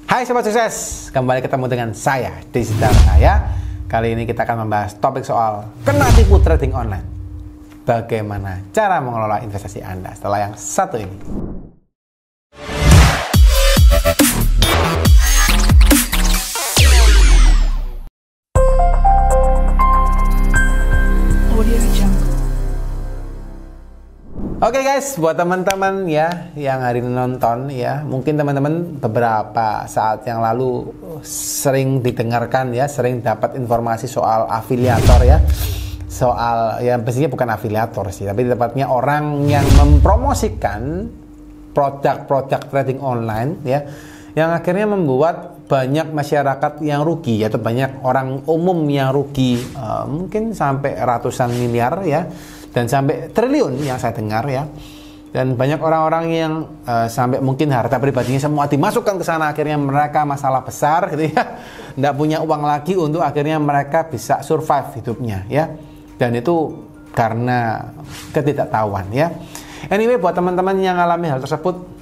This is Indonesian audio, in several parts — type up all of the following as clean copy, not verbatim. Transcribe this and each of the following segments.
Hai Sobat Sukses, kembali ketemu dengan saya, Digital saya. Kali ini kita akan membahas topik soal kena tipu trading online. Bagaimana cara mengelola investasi Anda setelah yang satu ini. Oke guys, buat teman-teman ya yang hari ini nonton ya, mungkin teman-teman beberapa saat yang lalu sering didengarkan ya, sering dapat informasi soal afiliator ya. Soal ya pastinya bukan afiliator sih, tapi tepatnya orang yang mempromosikan produk-produk trading online ya, yang akhirnya membuat banyak masyarakat yang rugi atau banyak orang umum yang rugi, mungkin sampai ratusan miliar ya, dan sampai triliun yang saya dengar ya. Dan banyak orang-orang yang sampai mungkin harta pribadinya semua dimasukkan ke sana, akhirnya mereka masalah besar gitu ya, nggak punya uang lagi untuk akhirnya mereka bisa survive hidupnya ya. Dan itu karena ketidaktahuan ya. Anyway, buat teman-teman yang alami hal tersebut,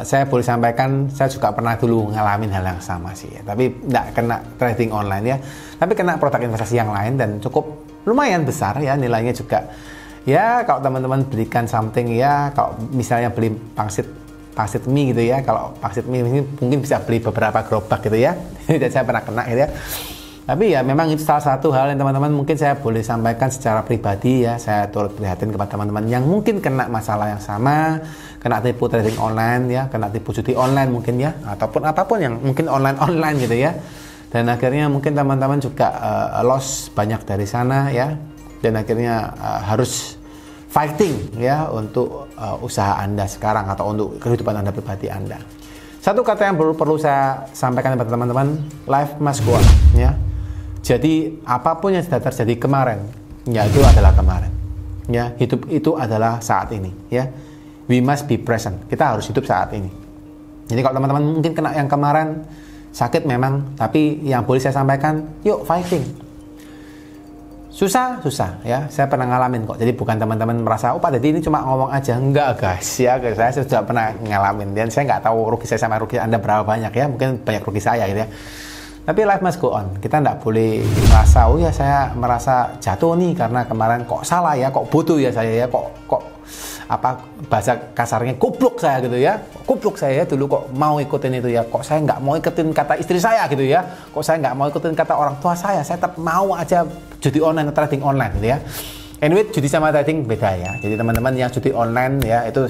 saya boleh sampaikan, saya juga pernah dulu ngalamin hal yang sama sih ya. Tapi nggak kena trading online ya, tapi kena produk investasi yang lain dan cukup lumayan besar ya, nilainya juga ya. Kalau teman-teman belikan something ya, kalau misalnya beli pangsit mie gitu ya, kalau pangsit mie ini mungkin bisa beli beberapa gerobak gitu ya. Dan saya pernah kena gitu ya. Tapi ya memang itu salah satu hal yang teman-teman mungkin saya boleh sampaikan secara pribadi ya. Saya turut prihatin kepada teman-teman yang mungkin kena masalah yang sama, kena tipu trading online ya, kena tipu judi online mungkin ya, ataupun apapun yang mungkin online gitu ya. Dan akhirnya mungkin teman-teman juga loss banyak dari sana ya. Dan akhirnya harus fighting ya untuk usaha Anda sekarang atau untuk kehidupan Anda pribadi Anda. Satu kata yang perlu saya sampaikan kepada teman-teman, life must go on ya. Jadi apapun yang sudah terjadi kemarin, ya itu adalah kemarin. Ya, hidup itu adalah saat ini. Ya, we must be present. Kita harus hidup saat ini. Jadi kalau teman-teman mungkin kena yang kemarin, sakit memang, tapi yang boleh saya sampaikan, yuk fighting. Susah ya. Saya pernah ngalamin kok. Jadi bukan teman-teman merasa, oh Pak Deddy ini cuma ngomong aja. Enggak guys ya, saya sudah pernah ngalamin. Dan saya nggak tahu rugi saya sama rugi Anda berapa banyak ya. Mungkin banyak rugi saya gitu ya. Tapi life must go on. Kita nggak boleh merasa, oh ya saya merasa jatuh nih karena kemarin kok salah ya, kok bodoh ya saya ya, kok apa bahasa kasarnya goblok saya gitu ya. Goblok saya ya dulu kok mau ikutin itu ya, kok saya nggak mau ikutin kata istri saya gitu ya, kok saya nggak mau ikutin kata orang tua saya tetap mau aja judi online atau trading online gitu ya. Anyway, judi sama trading beda ya. Jadi teman-teman yang judi online ya, itu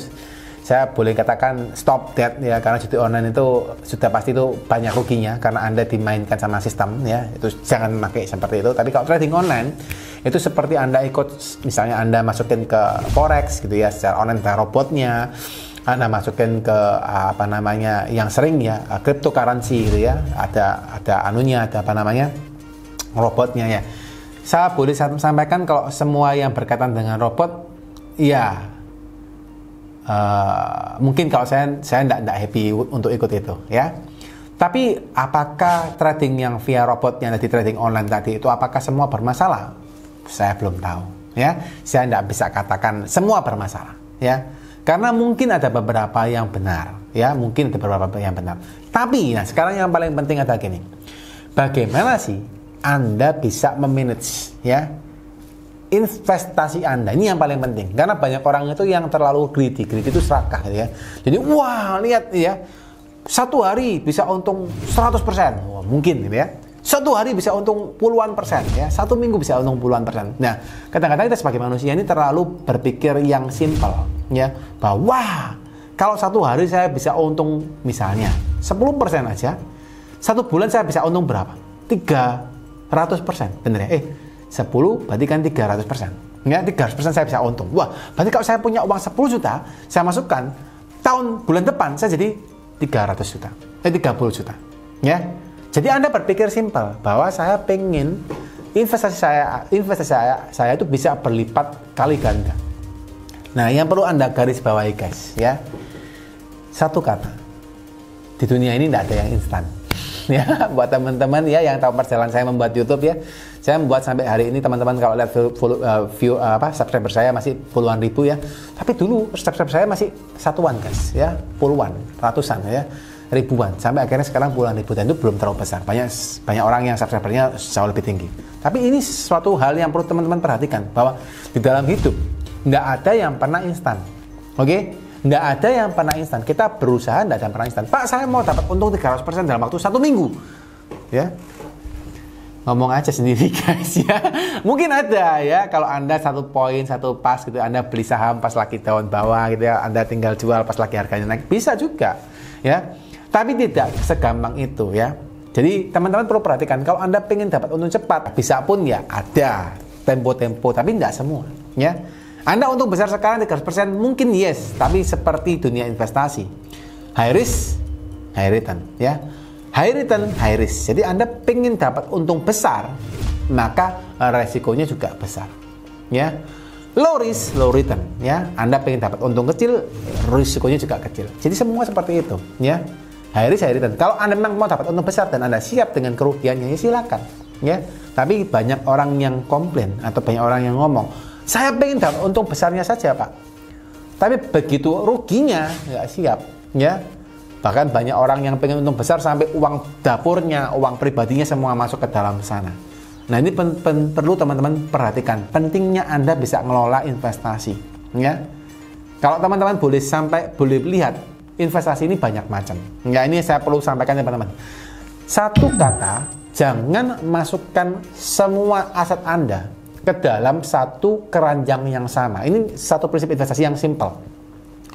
saya boleh katakan stop that ya, karena judi online itu sudah pasti itu banyak ruginya karena Anda dimainkan sama sistem ya. Itu jangan pakai seperti itu. Tapi kalau trading online itu seperti Anda ikut, misalnya Anda masukin ke forex gitu ya secara online, ke robotnya Anda masukin ke apa namanya yang sering ya, cryptocurrency gitu ya, ada anunya, ada apa namanya robotnya ya. Saya boleh sampaikan kalau semua yang berkaitan dengan robot ya, mungkin kalau saya tidak happy untuk ikut itu ya. Tapi apakah trading yang via robot yang tadi, trading online tadi itu apakah semua bermasalah? Saya belum tahu ya. Saya tidak bisa katakan semua bermasalah ya, karena mungkin ada beberapa yang benar ya, mungkin ada beberapa yang benar. Tapi nah sekarang yang paling penting adalah gini, bagaimana sih Anda bisa memanage ya investasi Anda. Ini yang paling penting, karena banyak orang itu yang terlalu greedy itu serakah gitu ya. Jadi wah lihat ya, satu hari bisa untung 100%, wah, mungkin gitu ya. Satu hari bisa untung puluhan persen ya, satu minggu bisa untung puluhan persen. Nah, kadang-kadang kita sebagai manusia ini terlalu berpikir yang simple ya, bahwa kalau satu hari saya bisa untung misalnya 10% aja, satu bulan saya bisa untung berapa? 300%, bener ya? 10 berarti kan 300%. Ya, 300% saya bisa untung. Wah, berarti kalau saya punya uang 10 juta, saya masukkan, bulan depan saya jadi 300 juta. 30 juta. Ya. Jadi Anda berpikir simpel bahwa saya pengen investasi saya itu bisa berlipat kali ganda. Nah, yang perlu Anda garis bawahi guys, ya. Satu kata. Di dunia ini tidak ada yang instan. Ya, buat teman-teman ya yang tahu perjalanan saya membuat YouTube ya. Saya membuat sampai hari ini, teman-teman kalau lihat subscriber saya masih puluhan ribu ya. Tapi dulu subscriber saya masih satuan guys ya, puluhan, ratusan ya. ribuan sampai akhirnya sekarang puluhan ribu, dan itu belum terlalu besar. Banyak orang yang subscribernya jauh lebih tinggi. Tapi ini sesuatu hal yang perlu teman-teman perhatikan, bahwa di dalam hidup nggak ada yang pernah instan. Oke? Nggak ada yang pernah instan. Kita berusaha, nggak ada yang pernah instan. Pak, saya mau dapat untung 300% dalam waktu 1 minggu. Ya, ngomong aja sendiri guys ya. Mungkin ada ya, kalau Anda 1 poin 1 pas gitu, Anda beli saham pas lagi daun bawah gitu ya, Anda tinggal jual pas lagi harganya naik, bisa juga ya. Tapi tidak segampang itu ya. Jadi teman-teman perlu perhatikan, kalau Anda pengen dapat untung cepat, bisa pun ya ada tempo-tempo, tapi tidak semua ya. Anda untung besar sekarang 300% mungkin yes, tapi seperti dunia investasi, high risk, high return ya. High return, high risk. Jadi Anda pengen dapat untung besar, maka resikonya juga besar ya. Low risk, low return ya. Anda pengen dapat untung kecil, risikonya juga kecil. Jadi semua seperti itu ya. High risk, high return. Kalau Anda memang mau dapat untung besar dan Anda siap dengan kerugiannya, ya silakan ya. Tapi banyak orang yang komplain atau banyak orang yang ngomong, saya pengen dapat untung besarnya saja Pak, tapi begitu ruginya nggak siap ya. Bahkan banyak orang yang pengen untung besar sampai uang dapurnya, uang pribadinya semua masuk ke dalam sana. Nah ini perlu teman-teman perhatikan, pentingnya Anda bisa ngelola investasi ya. Kalau teman-teman boleh lihat, investasi ini banyak macam ya. Ini saya perlu sampaikan teman-teman, satu kata, jangan masukkan semua aset Anda ke dalam satu keranjang yang sama. Ini satu prinsip investasi yang simple,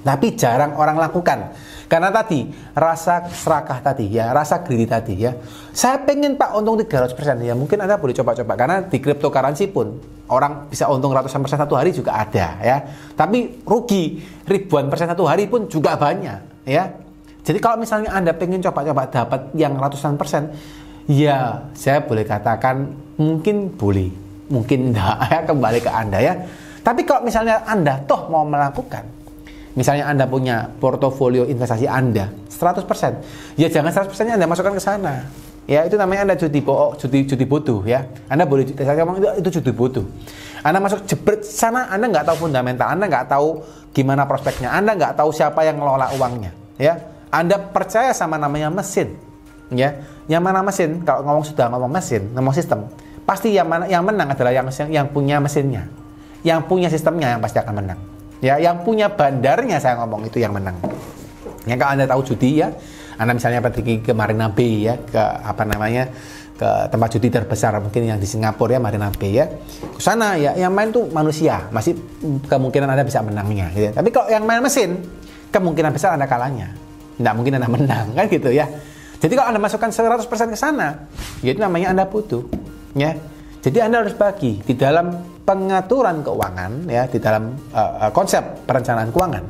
tapi jarang orang lakukan. Karena tadi, rasa serakah tadi ya, rasa greedy tadi ya. Saya pengen Pak untung 300% ya, mungkin Anda boleh coba-coba. Karena di cryptocurrency pun, orang bisa untung ratusan persen satu hari juga ada ya. Tapi rugi ribuan persen satu hari pun juga banyak ya. Jadi kalau misalnya Anda pengen coba-coba dapat yang ratusan persen, ya saya boleh katakan mungkin boleh, mungkin enggak ya, kembali ke Anda ya. Tapi kalau misalnya Anda toh mau melakukan, misalnya Anda punya portofolio investasi Anda 100%, ya jangan 100%-nya Anda masukkan ke sana. Ya, itu namanya Anda judi bodoh ya. Anda boleh, saya ngomong itu judi bodoh. Anda masuk jebret sana, Anda nggak tahu fundamental, Anda nggak tahu gimana prospeknya, Anda nggak tahu siapa yang ngelola uangnya ya. Anda percaya sama namanya mesin ya. Yang mana mesin, kalau sudah ngomong mesin, ngomong sistem, pasti yang menang adalah yang punya mesinnya. Yang punya sistemnya yang pasti akan menang. Ya, yang punya bandarnya saya ngomong itu yang menang. Ya, kalau Anda tahu judi ya, Anda misalnya pergi ke Marina Bay ya, ke ke tempat judi terbesar mungkin yang di Singapura ya, Marina Bay ya. Ke sana ya, yang main tuh manusia, masih kemungkinan Anda bisa menangnya gitu. Tapi kalau yang main mesin, kemungkinan besar Anda kalahnya. Nggak mungkin Anda menang kan gitu ya. Jadi kalau Anda masukkan 100% ke sana, ya itu namanya Anda butuh ya. Jadi Anda harus bagi di dalam pengaturan keuangan ya, di dalam konsep perencanaan keuangan.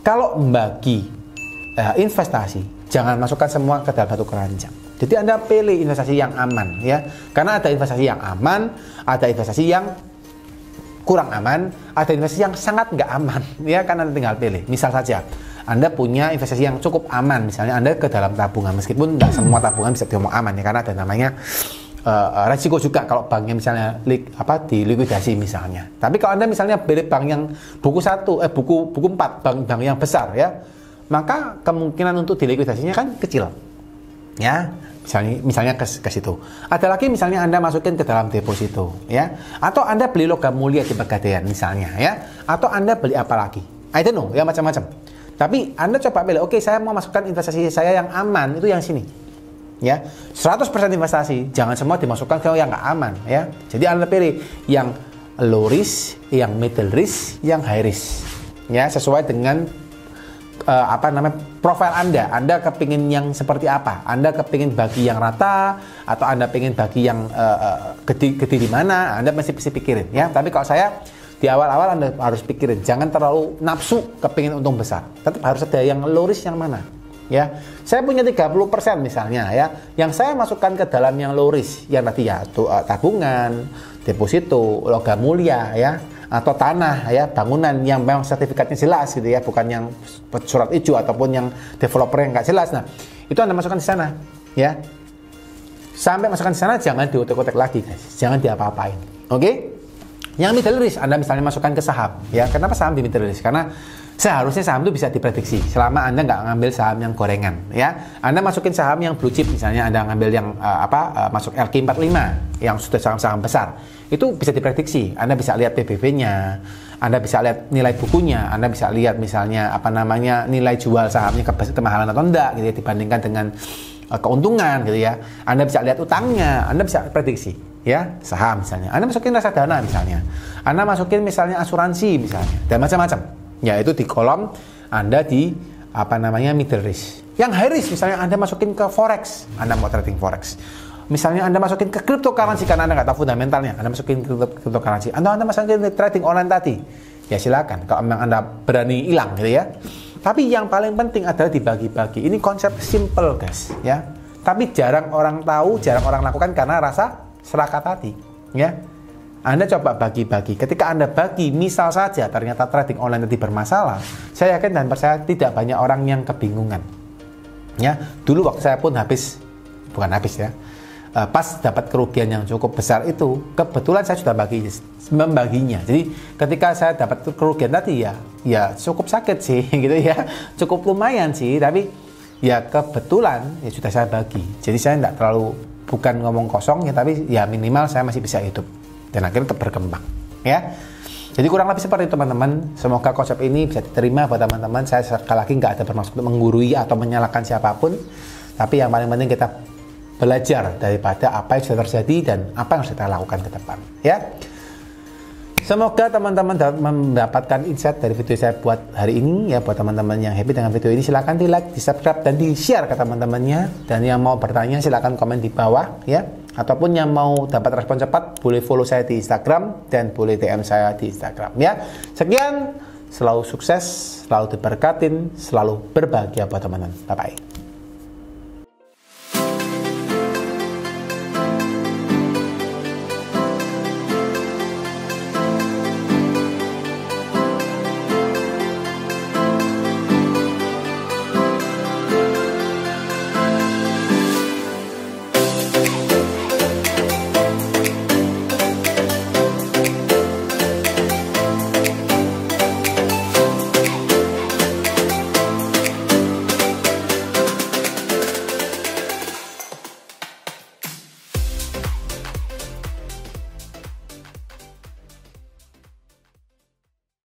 Kalau membagi investasi, jangan masukkan semua ke dalam satu keranjang. Jadi Anda pilih investasi yang aman ya. Karena ada investasi yang aman, ada investasi yang kurang aman, ada investasi yang sangat nggak aman ya, kan Anda tinggal pilih. Misal saja Anda punya investasi yang cukup aman, misalnya Anda ke dalam tabungan, meskipun tidak semua tabungan bisa diomong aman ya, karena ada namanya resiko juga kalau banknya misalnya dilikuidasi misalnya. Tapi kalau Anda misalnya beli bank yang buku 4 bank yang besar ya, maka kemungkinan untuk dilikuidasinya kan kecil ya. Misalnya ke situ. Ada lagi misalnya Anda masukin ke dalam deposito ya, atau Anda beli logam mulia di Pegadaian misalnya ya, atau Anda beli apa lagi, I don't know ya, macam-macam. Tapi Anda coba pilih, oke, saya mau masukkan investasi saya yang aman, itu yang sini ya. 100% investasi, jangan semua dimasukkan ke yang nggak aman ya. Jadi Anda pilih yang low risk, yang middle risk, yang high risk ya, sesuai dengan profil Anda. Anda kepingin yang seperti apa? Anda kepingin bagi yang rata, atau Anda pengen bagi yang gede di mana? Anda mesti pikirin ya. Tapi kalau saya, di awal-awal Anda harus pikirin, jangan terlalu nafsu kepingin untung besar. Tetap harus ada yang low risk yang mana ya. Saya punya 30% misalnya ya, yang saya masukkan ke dalam yang low risk, yang tadi ya, tabungan, deposito, logam mulia ya, atau tanah ya, bangunan yang memang sertifikatnya jelas gitu ya, bukan yang surat ijo ataupun yang developer yang nggak jelas. Nah, itu Anda masukkan di sana ya. Sampai masukkan di sana, jangan diotek-otek lagi guys, jangan diapa-apain. Oke? Yang middle risk, Anda misalnya masukkan ke saham. Ya, kenapa saham di middle risk? Karena seharusnya saham itu bisa diprediksi selama Anda nggak ngambil saham yang gorengan. Ya, Anda masukin saham yang blue chip, misalnya Anda ngambil yang masuk LQ45 yang sudah saham-saham besar. Itu bisa diprediksi. Anda bisa lihat PBV-nya, Anda bisa lihat nilai bukunya, Anda bisa lihat misalnya nilai jual sahamnya kemahalan atau enggak gitu ya, dibandingkan dengan keuntungan gitu ya. Anda bisa lihat utangnya, Anda bisa prediksi ya, saham misalnya. Anda masukin reksadana misalnya. Anda masukin misalnya asuransi misalnya dan macam-macam. Ya, itu di kolom Anda di middle risk. Yang high risk misalnya Anda masukin ke forex, Anda mau trading forex. Misalnya Anda masukin ke cryptocurrency karena Anda nggak tahu fundamentalnya, Anda masukin ke cryptocurrency. Anda masukin ke trading online tadi. Ya silakan, kalau memang Anda berani hilang gitu ya. Tapi yang paling penting adalah dibagi-bagi. Ini konsep simple guys ya. Tapi jarang orang tahu, jarang orang lakukan karena rasa serakah tadi ya. Anda coba bagi-bagi. Ketika Anda bagi, misal saja ternyata trading online tadi bermasalah, saya yakin dan percaya tidak banyak orang yang kebingungan. Ya, dulu waktu saya pun pas dapat kerugian yang cukup besar itu, kebetulan saya sudah membaginya. Jadi ketika saya dapat kerugian tadi ya cukup sakit sih gitu ya, cukup lumayan sih, tapi ya kebetulan ya sudah saya bagi. Jadi saya tidak terlalu, bukan ngomong kosong ya, tapi ya minimal saya masih bisa hidup dan akhirnya tetap berkembang ya. Jadi kurang lebih seperti itu teman-teman. Semoga konsep ini bisa diterima buat teman-teman. Saya sekali lagi nggak ada bermaksud untuk menggurui atau menyalahkan siapapun, tapi yang paling penting kita belajar daripada apa yang sudah terjadi dan apa yang harus kita lakukan ke depan ya. Semoga teman-teman mendapatkan insight dari video saya buat hari ini ya. Buat teman-teman yang happy dengan video ini, silahkan di like, di subscribe, dan di share ke teman-temannya. Dan yang mau bertanya silahkan komen di bawah ya. Ataupun yang mau dapat respon cepat, boleh follow saya di Instagram dan boleh DM saya di Instagram ya. Sekian, selalu sukses, selalu diberkatin, selalu berbahagia buat teman-teman. Bye bye.